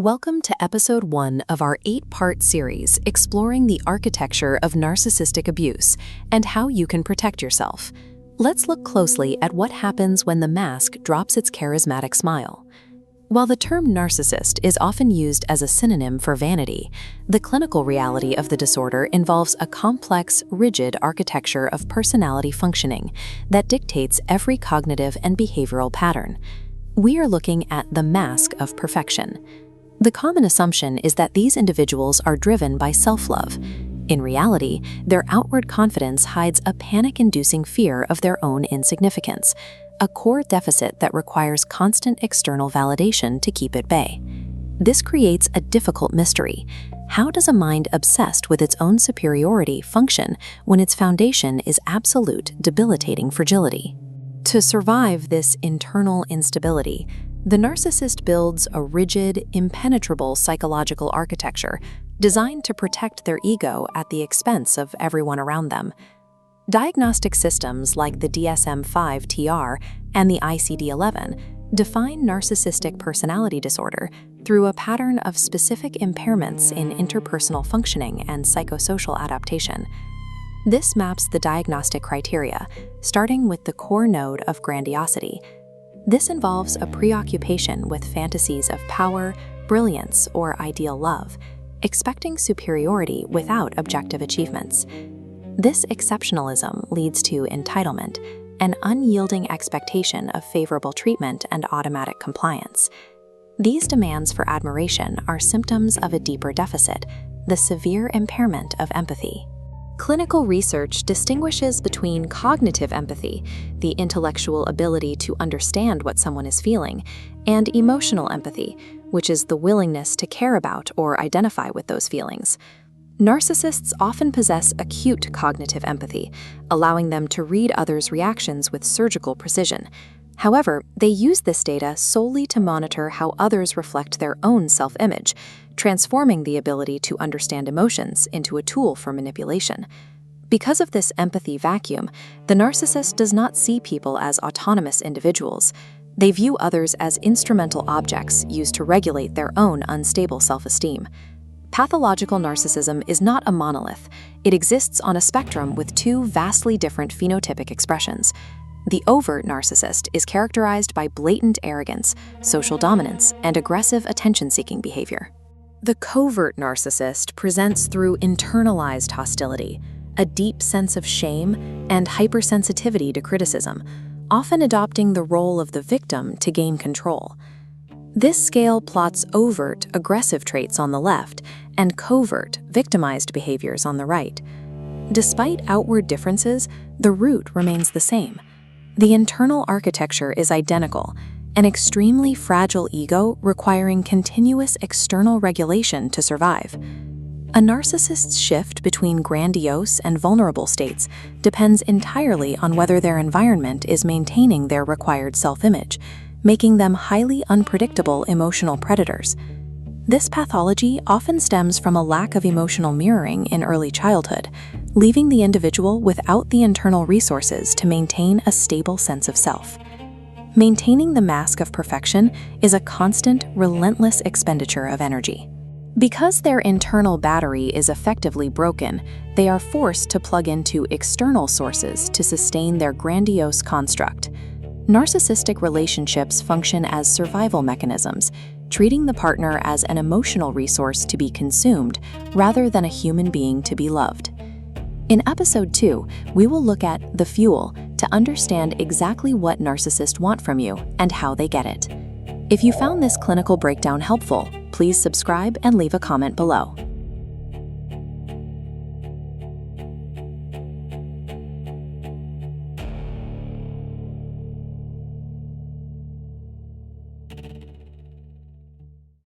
Welcome to episode 1 of our 8-part series exploring the architecture of narcissistic abuse and how you can protect yourself. Let's look closely at what happens when the mask drops its charismatic smile. While the term narcissist is often used as a synonym for vanity, the clinical reality of the disorder involves a complex, rigid architecture of personality functioning that dictates every cognitive and behavioral pattern. We are looking at the mask of perfection. The common assumption is that these individuals are driven by self-love. In reality, their outward confidence hides a panic-inducing fear of their own insignificance, a core deficit that requires constant external validation to keep at bay. This creates a difficult mystery. How does a mind obsessed with its own superiority function when its foundation is absolute, debilitating fragility? To survive this internal instability, the narcissist builds a rigid, impenetrable psychological architecture designed to protect their ego at the expense of everyone around them. Diagnostic systems like the DSM-5-TR and the ICD-11 define narcissistic personality disorder through a pattern of specific impairments in interpersonal functioning and psychosocial adaptation. This maps the diagnostic criteria, starting with the core node of grandiosity. This involves a preoccupation with fantasies of power, brilliance, or ideal love, expecting superiority without objective achievements. This exceptionalism leads to entitlement, an unyielding expectation of favorable treatment and automatic compliance. These demands for admiration are symptoms of a deeper deficit, the severe impairment of empathy. Clinical research distinguishes between cognitive empathy, the intellectual ability to understand what someone is feeling, and emotional empathy, which is the willingness to care about or identify with those feelings. Narcissists often possess acute cognitive empathy, allowing them to read others' reactions with surgical precision. However, they use this data solely to monitor how others reflect their own self-image, transforming the ability to understand emotions into a tool for manipulation. Because of this empathy vacuum, the narcissist does not see people as autonomous individuals. They view others as instrumental objects used to regulate their own unstable self-esteem. Pathological narcissism is not a monolith. It exists on a spectrum with two vastly different phenotypic expressions. The overt narcissist is characterized by blatant arrogance, social dominance, and aggressive attention-seeking behavior. The covert narcissist presents through internalized hostility, a deep sense of shame, and hypersensitivity to criticism, often adopting the role of the victim to gain control. This scale plots overt, aggressive traits on the left and covert, victimized behaviors on the right. Despite outward differences, the root remains the same. The internal architecture is identical, an extremely fragile ego requiring continuous external regulation to survive. A narcissist's shift between grandiose and vulnerable states depends entirely on whether their environment is maintaining their required self-image, making them highly unpredictable emotional predators. This pathology often stems from a lack of emotional mirroring in early childhood, leaving the individual without the internal resources to maintain a stable sense of self. Maintaining the mask of perfection is a constant, relentless expenditure of energy. Because their internal battery is effectively broken, they are forced to plug into external sources to sustain their grandiose construct. Narcissistic relationships function as survival mechanisms, treating the partner as an emotional resource to be consumed rather than a human being to be loved. In episode 2, we will look at the fuel to understand exactly what narcissists want from you and how they get it. If you found this clinical breakdown helpful, please subscribe and leave a comment below.